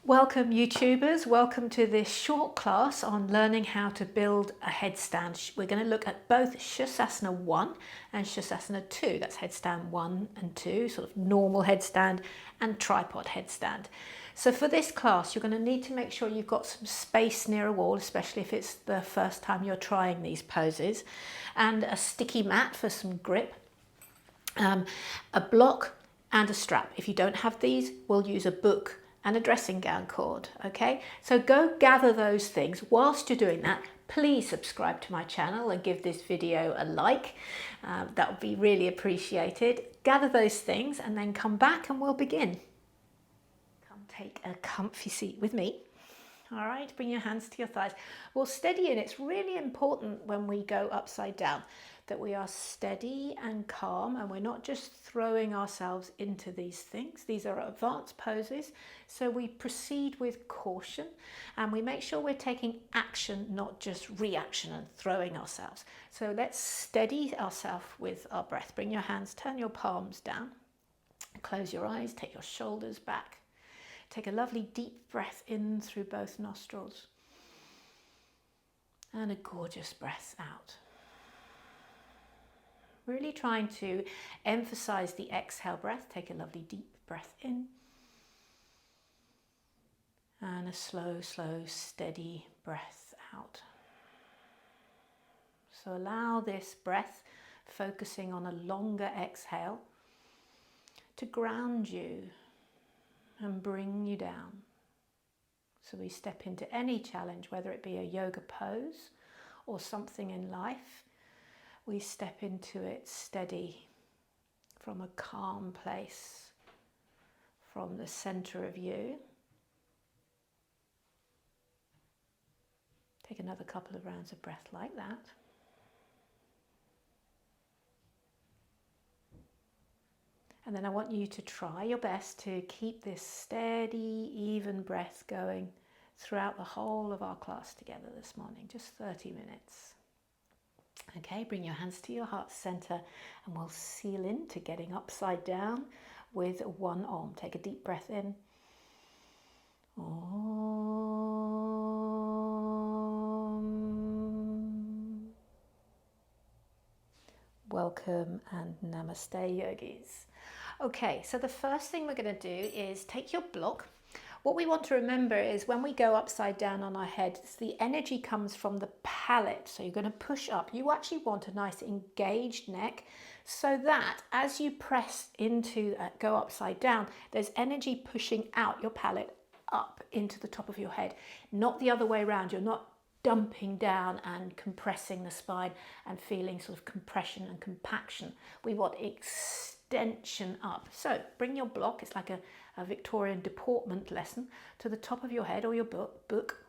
Welcome YouTubers, welcome to this short class on learning how to build a headstand. We're going to look at both Sirsasana I and Sirsasana II, that's headstand 1 and 2, sort of normal headstand and tripod headstand. So for this class you're going to need to make sure you've got some space near a wall, especially if it's the first time you're trying these poses, and a sticky mat for some grip, a block and a strap. If you don't have these, we'll use a book and a dressing gown cord. Okay, so go gather those things. Whilst you're doing that, please subscribe to my channel and give this video a like. That would be really appreciated. Gather those things and then come back and we'll begin. Come take a comfy seat with me. All right, bring your hands to your thighs. We'll steady in. It's really important when we go upside down that we are steady and calm, and we're not just throwing ourselves into these things. These are advanced poses, so we proceed with caution and we make sure we're taking action, not just reaction and throwing ourselves. So let's steady ourselves with our breath. Bring your hands, turn your palms down, close your eyes, take your shoulders back. Take a lovely deep breath in through both nostrils and a gorgeous breath out. Really trying to emphasize the exhale breath. Take a lovely deep breath in and a slow, steady breath out. So allow this breath, focusing on a longer exhale, to ground you and bring you down. So we step into any challenge, whether it be a yoga pose or something in life, we step into it steady, from a calm place, from the center of you. Take another couple of rounds of breath like that. And then I want you to try your best to keep this steady, even breath going throughout the whole of our class together this morning, just 30 minutes. Okay, bring your hands to your heart center and we'll seal into getting upside down with one arm. Take a deep breath in. Om. Welcome and namaste, yogis. Okay, so the first thing we're going to do is take your block. What we want to remember is when we go upside down on our head, the energy comes from the palate. So you're going to push up. You actually want a nice engaged neck so that as you press into go upside down, there's energy pushing out your palate up into the top of your head, not the other way around. You're not dumping down and compressing the spine and feeling sort of compression and compaction. We want extension up. So bring your block, it's like a Victorian deportment lesson, to the top of your head or your book.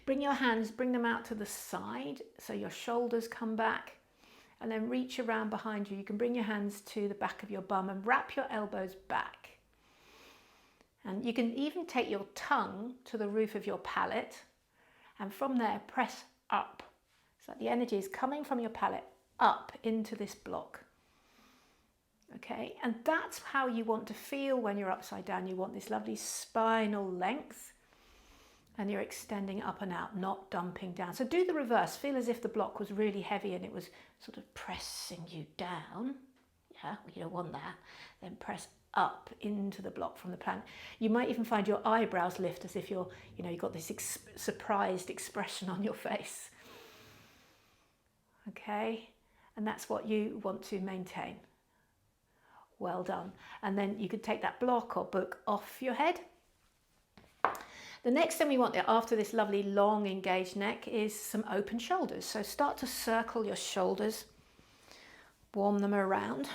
Bring your hands, bring them out to the side so your shoulders come back, and then reach around behind you. You can bring your hands to the back of your bum and wrap your elbows back. And you can even take your tongue to the roof of your palate, and from there press up. So the energy is coming from your palate up into this block. Okay, and that's how you want to feel when you're upside down. You want this lovely spinal length and you're extending up and out, not dumping down. So do the reverse. Feel as if the block was really heavy and it was sort of pressing you down. Yeah, you don't want that. Then press up into the block from the planet. You might even find your eyebrows lift as if you've got this surprised expression on your face. Okay, and that's what you want to maintain. Well done. And then you could take that block or book off your head. The next thing we want after this lovely long engaged neck is some open shoulders. So start to circle your shoulders, warm them around.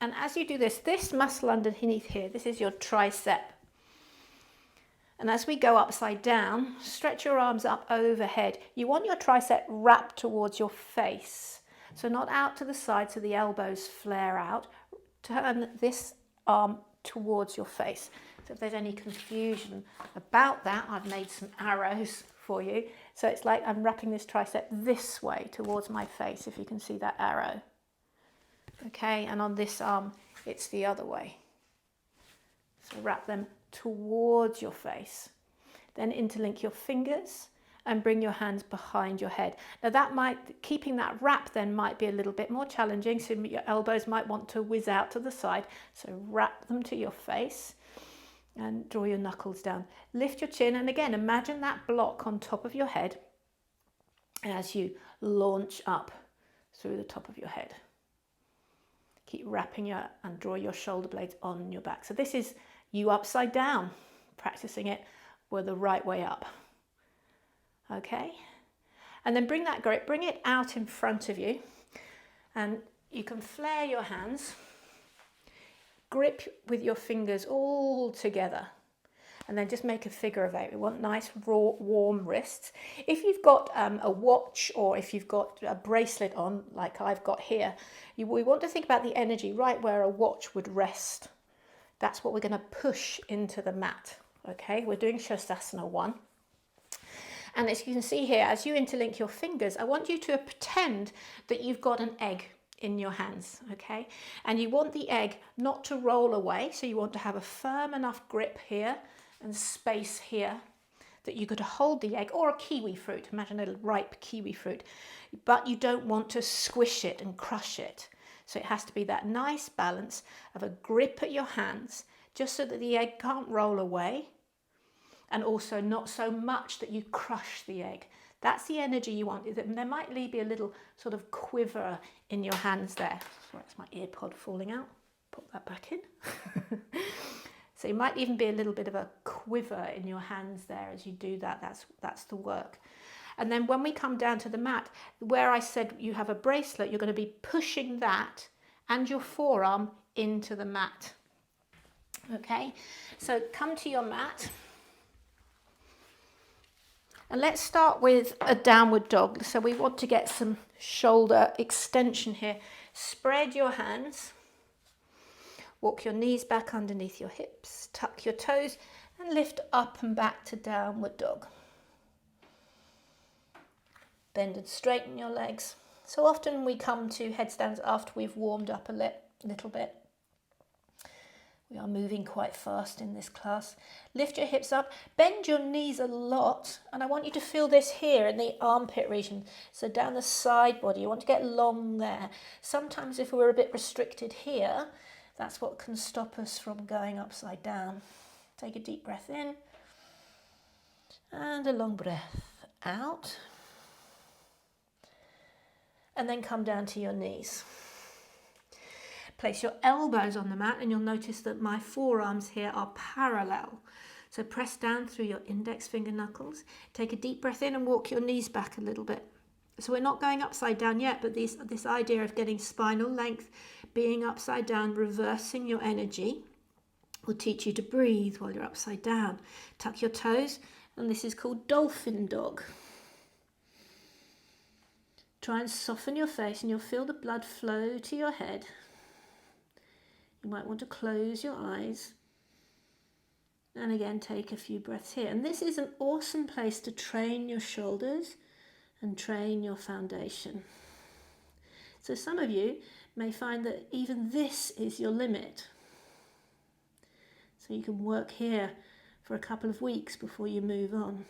And as you do this muscle underneath here, this is your tricep. And as we go upside down, stretch your arms up overhead. You want your tricep wrapped towards your face. So not out to the side so the elbows flare out. Turn this arm towards your face. So if there's any confusion about that, I've made some arrows for you. So it's like I'm wrapping this tricep this way towards my face, if you can see that arrow. Okay, and on this arm, it's the other way. So wrap them towards your face. Then interlink your fingers and bring your hands behind your head. Now keeping that wrap then might be a little bit more challenging, so your elbows might want to whiz out to the side. So wrap them to your face and draw your knuckles down. Lift your chin, and again, imagine that block on top of your head as you launch up through the top of your head. Keep wrapping and draw your shoulder blades on your back. So this is you upside down, practicing it with the right way up. Okay, and then bring that grip, bring it out in front of you, and you can flare your hands, grip with your fingers all together, and then just make a figure of 8. We want nice, raw, warm wrists. If you've got a watch, or if you've got a bracelet on, like I've got here, we want to think about the energy right where a watch would rest. That's what we're going to push into the mat. Okay, we're doing Sirsasana I. And as you can see here, as you interlink your fingers, I want you to pretend that you've got an egg in your hands, okay? And you want the egg not to roll away, so you want to have a firm enough grip here and space here that you could hold the egg, or a kiwi fruit, imagine a ripe kiwi fruit, but you don't want to squish it and crush it. So it has to be that nice balance of a grip at your hands, just so that the egg can't roll away, and also not so much that you crush the egg. That's the energy you want. There might be a little sort of quiver in your hands there. Sorry, it's my ear pod falling out. Put that back in. So it might even be a little bit of a quiver in your hands there as you do that. That's the work. And then when we come down to the mat, where I said you have a bracelet, you're going to be pushing that and your forearm into the mat. Okay, so come to your mat. And let's start with a downward dog. So we want to get some shoulder extension here. Spread your hands. Walk your knees back underneath your hips. Tuck your toes and lift up and back to downward dog. Bend and straighten your legs. So often we come to headstands after we've warmed up a little bit. We are moving quite fast in this class. Lift your hips up, bend your knees a lot, and I want you to feel this here in the armpit region. So down the side body, you want to get long there. Sometimes if we're a bit restricted here, that's what can stop us from going upside down. Take a deep breath in, and a long breath out. And then come down to your knees. Place your elbows on the mat, and you'll notice that my forearms here are parallel. So press down through your index finger knuckles. Take a deep breath in and walk your knees back a little bit. So we're not going upside down yet, but this idea of getting spinal length, being upside down, reversing your energy, will teach you to breathe while you're upside down. Tuck your toes, and this is called Dolphin Dog. Try and soften your face, and you'll feel the blood flow to your head. You might want to close your eyes. And again, take a few breaths here. And this is an awesome place to train your shoulders and train your foundation. So some of you may find that even this is your limit. So you can work here for a couple of weeks before you move on.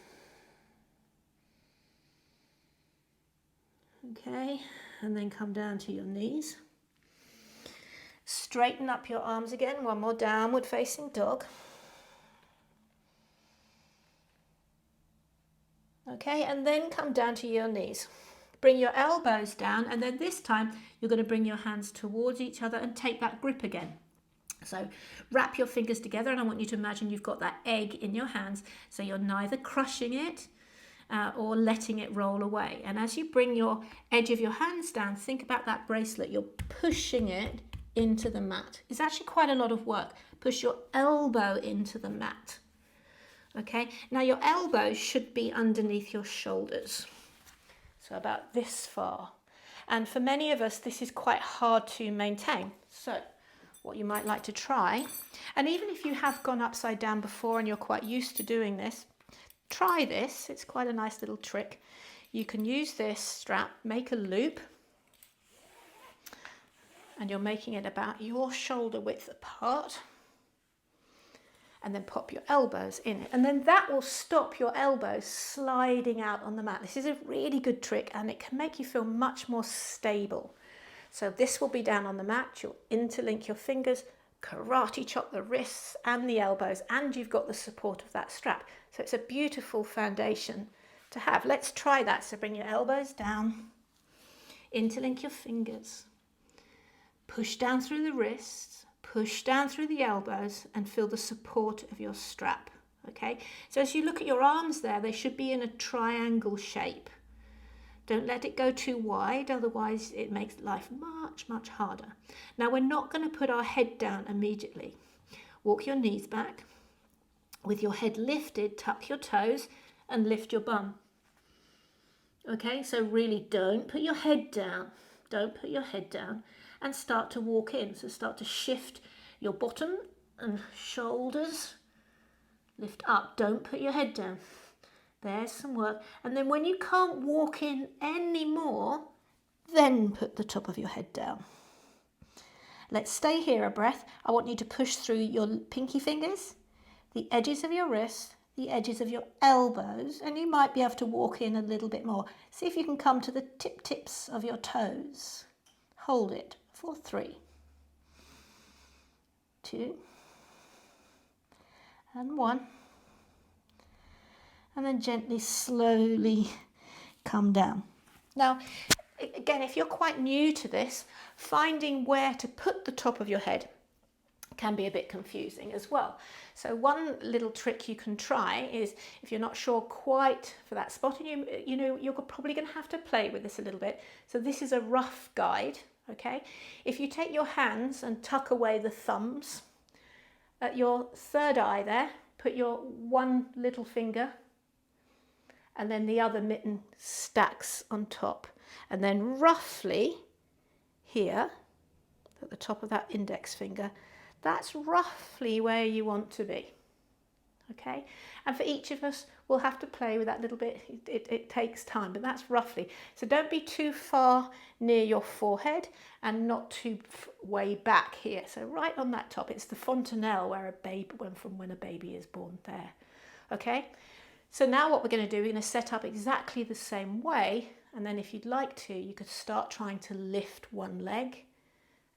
Okay, and then come down to your knees. Straighten up your arms again, one more downward facing dog. Okay, and then come down to your knees. Bring your elbows down, and then this time you're going to bring your hands towards each other and take that grip again. So wrap your fingers together, and I want you to imagine you've got that egg in your hands, so you're neither crushing it or letting it roll away. And as you bring your edge of your hands down, think about that bracelet. You're pushing it into the mat. It's actually quite a lot of work. Push your elbow into the mat. Okay, now your elbow should be underneath your shoulders. So about this far. And for many of us, this is quite hard to maintain. So what you might like to try, and even if you have gone upside down before and you're quite used to doing this, try this. It's quite a nice little trick. You can use this strap, make a loop, and you're making it about your shoulder width apart. and then pop your elbows in. And then that will stop your elbows sliding out on the mat. This is a really good trick and it can make you feel much more stable. So this will be down on the mat, you'll interlink your fingers, karate chop the wrists and the elbows, and you've got the support of that strap. So it's a beautiful foundation to have. Let's try that. So bring your elbows down, interlink your fingers, push down through the wrists, push down through the elbows, and feel the support of your strap. Okay, so as you look at your arms there, they should be in a triangle shape. Don't let it go too wide, otherwise it makes life much, much harder. Now we're not going to put our head down immediately. Walk your knees back. With your head lifted, tuck your toes and lift your bum. Okay, so really don't put your head down. Don't put your head down and start to walk in. So start to shift your bottom and shoulders. Lift up. Don't put your head down. There's some work. And then when you can't walk in anymore, then put the top of your head down. Let's stay here a breath. I want you to push through your pinky fingers, the edges of your wrists, the edges of your elbows, and you might be able to walk in a little bit more. See if you can come to the tips of your toes. Hold it for 3, 2, and 1. And then gently, slowly come down. Now, again, if you're quite new to this, finding where to put the top of your head can be a bit confusing as well. So one little trick you can try is, if you're not sure quite for that spot, and you know you're probably going to have to play with this a little bit. So this is a rough guide, okay? If you take your hands and tuck away the thumbs, at your third eye there, put your one little finger and then the other mitten stacks on top. And then roughly here, at the top of that index finger, that's roughly where you want to be. Okay? And for each of us, we'll have to play with that little bit. It takes time, but that's roughly. So don't be too far near your forehead and not too way back here. So right on that top, it's the fontanelle where a baby, when a baby is born there. Okay? So now what we're going to do, we're going to set up exactly the same way, and then if you'd like to, you could start trying to lift one leg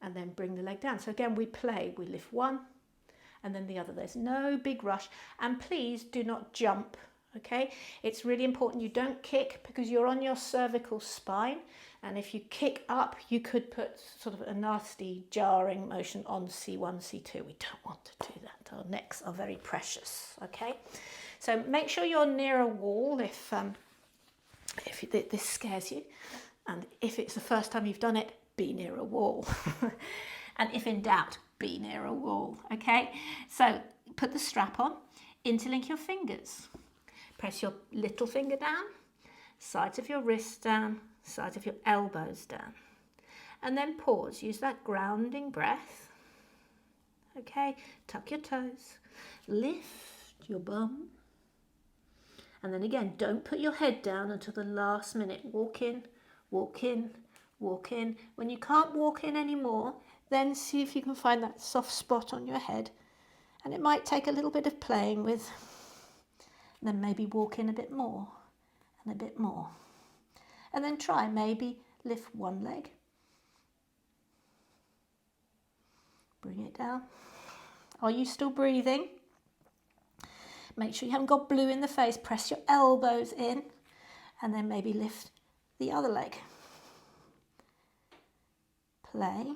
and then bring the leg down. So again, we lift one and then the other. There's no big rush, and please do not jump, okay? It's really important you don't kick because you're on your cervical spine, and if you kick up, you could put sort of a nasty jarring motion on C1, C2. We don't want to do that. Our necks are very precious, okay? So make sure you're near a wall if this scares you, and if it's the first time you've done it, be near a wall. And if in doubt, be near a wall, okay? So put the strap on, interlink your fingers, press your little finger down, sides of your wrists down, sides of your elbows down, and then pause. Use that grounding breath, okay? Tuck your toes, lift your bum. And then again, don't put your head down until the last minute. Walk in, walk in, walk in. When you can't walk in anymore, then see if you can find that soft spot on your head. And it might take a little bit of playing with. And then maybe walk in a bit more and a bit more. And then try, maybe lift one leg. Bring it down. Are you still breathing? Make sure you haven't got blue in the face. Press your elbows in and then maybe lift the other leg. Play.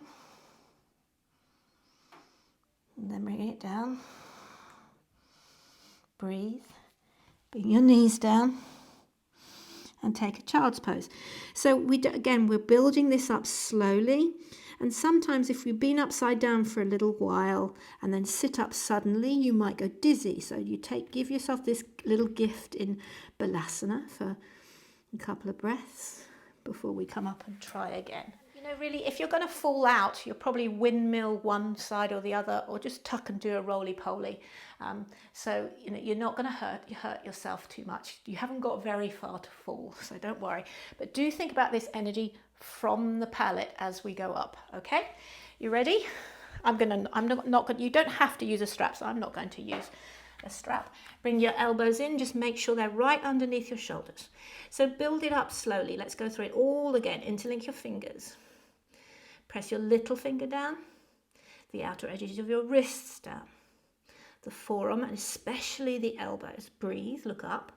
And then bring it down. Breathe. Bring your knees down and take a child's pose. So again, we're building this up slowly. And sometimes if you've been upside down for a little while and then sit up suddenly, you might go dizzy. So you give yourself this little gift in Balasana for a couple of breaths before we come up and try again. You know, really, if you're going to fall out, you'll probably windmill one side or the other, or just tuck and do a roly-poly. So, you know, you're not going to hurt yourself too much. You haven't got very far to fall, so don't worry. But do think about this energy from the palate as we go up, okay? You ready? You don't have to use a strap, so I'm not going to use a strap. Bring your elbows in, just make sure they're right underneath your shoulders. So build it up slowly. Let's go through it all again. Interlink your fingers. Press your little finger down, the outer edges of your wrists down, the forearm and especially the elbows. Breathe, look up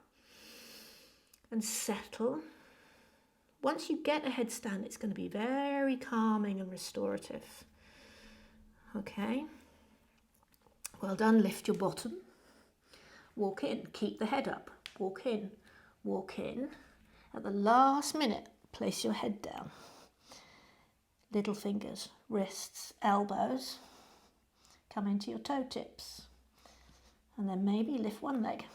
and settle. Once you get a headstand, it's going to be very calming and restorative. Okay, well done. Lift your bottom. Walk in, keep the head up. Walk in, walk in. At the last minute, place your head down. Little fingers, wrists, elbows. Come into your toe tips. And then maybe lift one leg.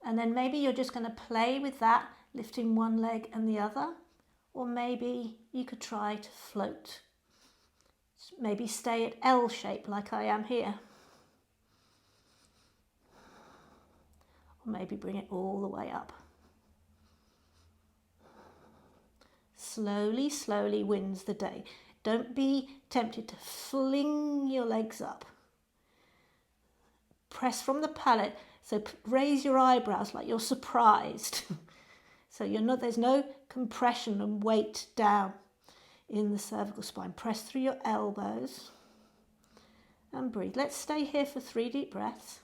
And then maybe you're just going to play with that, lifting one leg and the other. Or maybe you could try to float. Maybe stay at L shape like I am here. Or maybe bring it all the way up. Slowly, slowly wins the day. Don't be tempted to fling your legs up. Press from the palate, so raise your eyebrows like you're surprised. So there's no compression and weight down in the cervical spine. Press through your elbows and breathe. Let's stay here for 3 deep breaths.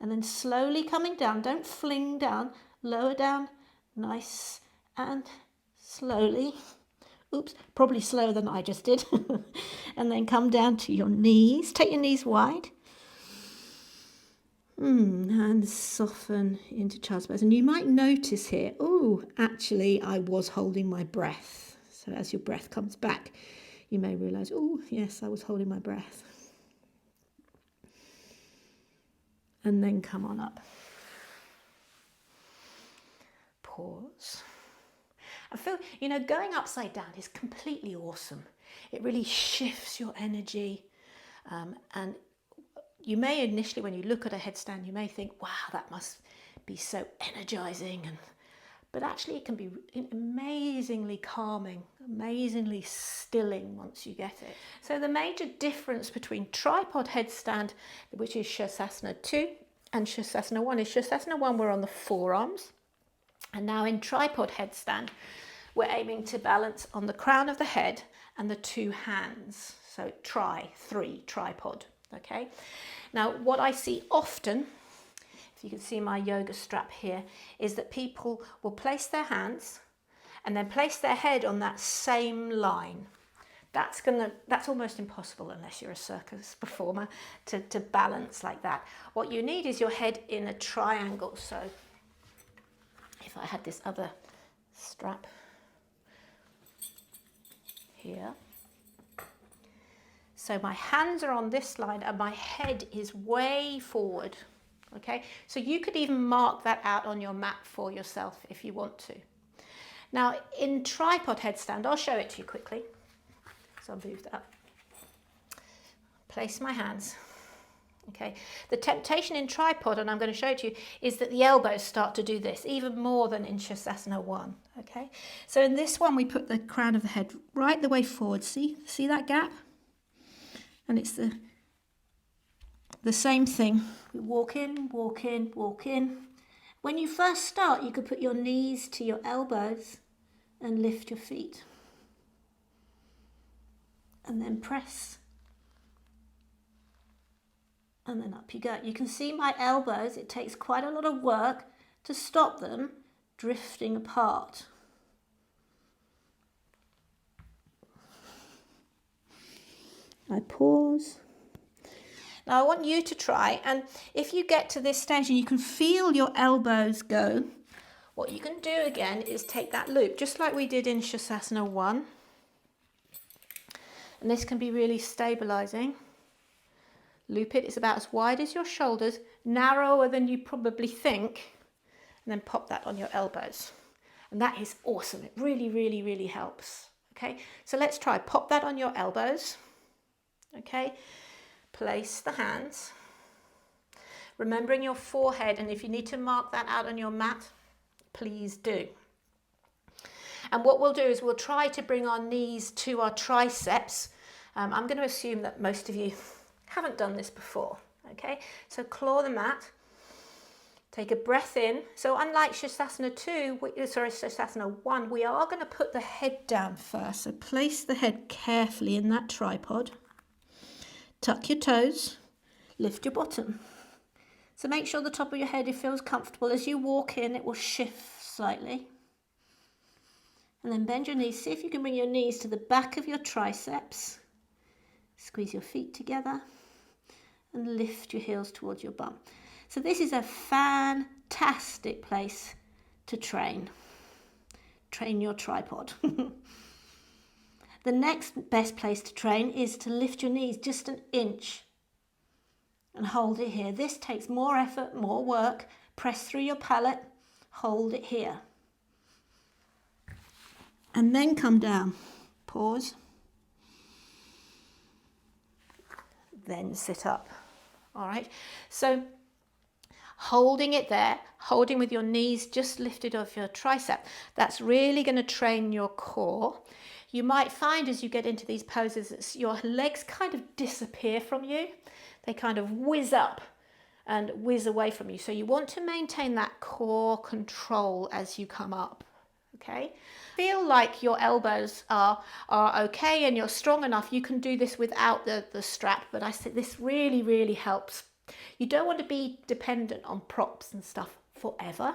And then slowly coming down, don't fling down, lower down, nice and slowly. Oops, probably slower than I just did. And then come down to your knees, take your knees wide. And soften into child's pose. And you might notice here, actually I was holding my breath. So as your breath comes back, you may realise, yes, I was holding my breath. And then come on up. Pause. I feel, going upside down is completely awesome. It really shifts your energy. And you may initially, when you look at a headstand, you may think, wow, that must be so energizing. But actually it can be amazingly calming, amazingly stilling once you get it. So the major difference between tripod headstand, which is Sirsasana II, and Sirsasana I is Sirsasana I, we're on the forearms. And now in tripod headstand, we're aiming to balance on the crown of the head and the 2 hands. So tripod, okay? Now what I see often, if you can see my yoga strap here, is that people will place their hands and then place their head on that same line. That's almost impossible unless you're a circus performer to balance like that. What you need is your head in a triangle. So if I had this other strap here. So my hands are on this line and my head is way forward. Okay, so you could even mark that out on your mat for yourself if you want to. Now in tripod headstand, I'll show it to you quickly. So I'll move that up. Place my hands. Okay, the temptation in tripod, and I'm going to show it to you, is that the elbows start to do this even more than in Sirsasana I. Okay, so in this one we put the crown of the head right the way forward. See that gap? And it's the same thing. We walk in, walk in, walk in. When you first start, you could put your knees to your elbows and lift your feet. And then press. And then up you go. You can see my elbows, it takes quite a lot of work to stop them drifting apart. I pause. Now I want you to try, and if you get to this stage and you can feel your elbows go, what you can do again is take that loop, just like we did in Sirsasana I. And this can be really stabilizing. Loop it, it's about as wide as your shoulders, narrower than you probably think, and then pop that on your elbows. And that is awesome. It really, really, really helps. Okay, so let's try. Pop that on your elbows. Okay, place the hands, remembering your forehead, and if you need to mark that out on your mat, please do. And what we'll do is we'll try to bring our knees to our triceps. I'm going to assume that most of you haven't done this before. Okay, so claw the mat. Take a breath in. So unlike Sirsasana Sirsasana I, we are going to put the head down first. So place the head carefully in that tripod. Tuck your toes. Lift your bottom. So make sure the top of your head feels comfortable. As you walk in, it will shift slightly. And then bend your knees. See if you can bring your knees to the back of your triceps. Squeeze your feet together and lift your heels towards your bum. So this is a fantastic place to train. Train your tripod. The next best place to train is to lift your knees just an inch and hold it here. This takes more effort, more work. Press through your palate, hold it here. And then come down. Pause. Then sit up. All right. So holding it there, holding with your knees just lifted off your tricep, that's really going to train your core. You might find as you get into these poses that your legs kind of disappear from you. They kind of whiz up and whiz away from you. So you want to maintain that core control as you come up. Okay, feel like your elbows are okay and you're strong enough. You can do this without the strap, but I say this really helps. You don't want to be dependent on props and stuff forever,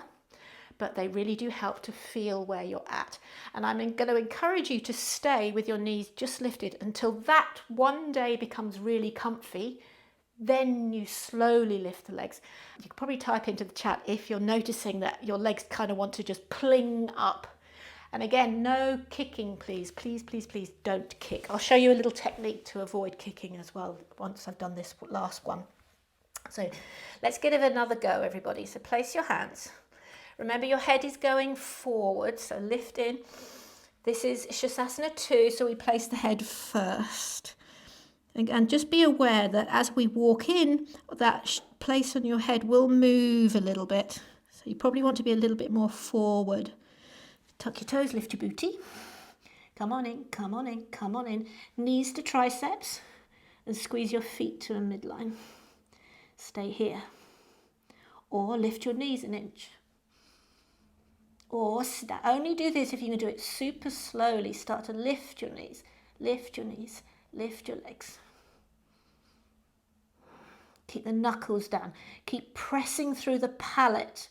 but they really do help to feel where you're at. And I'm going to encourage you to stay with your knees just lifted until that one day becomes really comfy. Then you slowly lift the legs. You can probably type into the chat if you're noticing that your legs kind of want to just pling up. And again, no kicking, please. Please don't kick. I'll show you a little technique to avoid kicking as well once I've done this last one. So let's give it another go, everybody. So place your hands. Remember your head is going forward, so lift in. This is Sirsasana II, so we place the head first. And just be aware that as we walk in, that place on your head will move a little bit. So you probably want to be a little bit more forward. Tuck your toes, lift your booty. Come on in, come on in, come on in. Knees to triceps and squeeze your feet to a midline. Stay here. Or lift your knees an inch. Or only do this if you can do it super slowly. Start to lift your knees, lift your knees, lift your legs. Keep the knuckles down. Keep pressing through the palate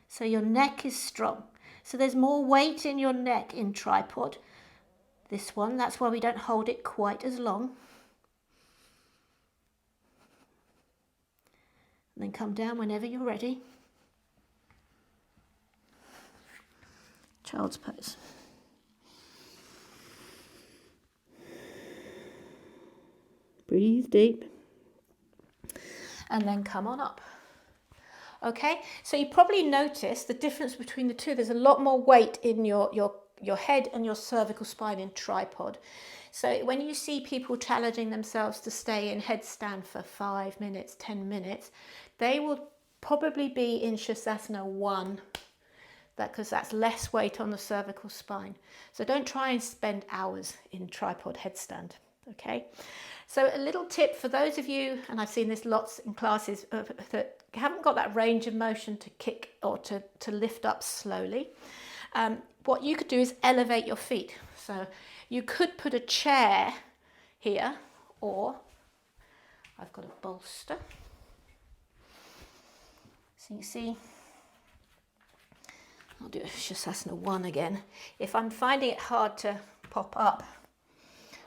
so your neck is strong. So there's more weight in your neck in tripod. This one, that's why we don't hold it quite as long. And then come down whenever you're ready. Child's pose. Breathe deep. And then come on up. Okay, so you probably notice the difference between the two. There's a lot more weight in your head and your cervical spine in tripod. So when you see people challenging themselves to stay in headstand for 5 minutes, 10 minutes, they will probably be in Sirsasana I, because that's less weight on the cervical spine. So don't try and spend hours in tripod headstand, okay? So a little tip for those of you, and I've seen this lots in classes, that haven't got that range of motion to kick or to lift up slowly. What you could do is elevate your feet. So you could put a chair here, or I've got a bolster. So you see, I'll do Sirsasana I again. If I'm finding it hard to pop up,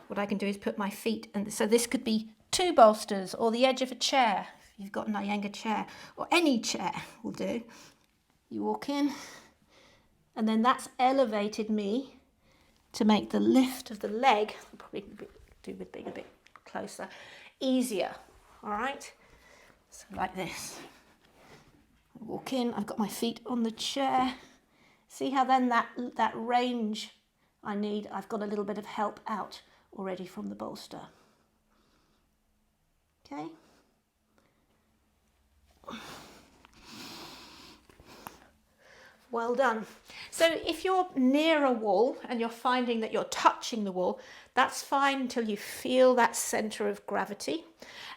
what I can do is put my feet, and so this could be 2 bolsters or the edge of a chair. If you've got an Iyengar chair, or any chair will do. You walk in, and then that's elevated me to make the lift of the leg, I'll probably do with being a bit closer, easier, all right? So like this. I walk in, I've got my feet on the chair. See how then that range I need, I've got a little bit of help out already from the bolster. Okay? Well done. So if you're near a wall and you're finding that you're touching the wall, that's fine until you feel that center of gravity.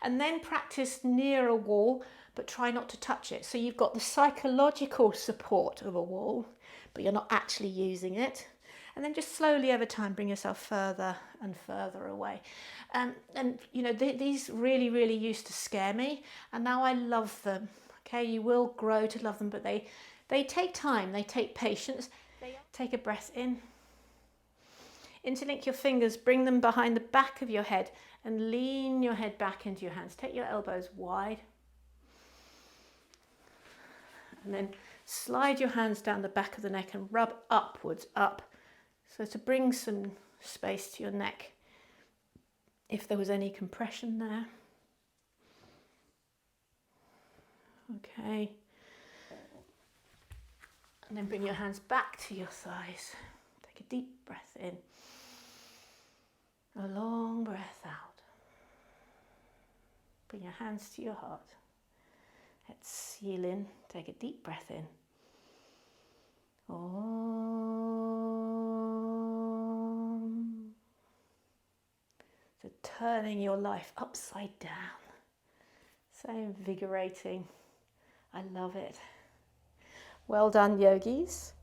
And then practice near a wall, but try not to touch it. So you've got the psychological support of a wall, but you're not actually using it. And then just slowly over time, bring yourself further and further away. And you know, these really, really used to scare me. And now I love them. Okay, you will grow to love them, but they take time, they take patience. Take a breath in. Interlink your fingers, bring them behind the back of your head and lean your head back into your hands. Take your elbows wide. And then slide your hands down the back of the neck and rub upwards, up. So to bring some space to your neck, if there was any compression there. Okay. And then bring your hands back to your thighs. Take a deep breath in. A long breath out. Bring your hands to your heart. Exhale in. Take a deep breath in. Om. So turning your life upside down. So invigorating. I love it. Well done, yogis.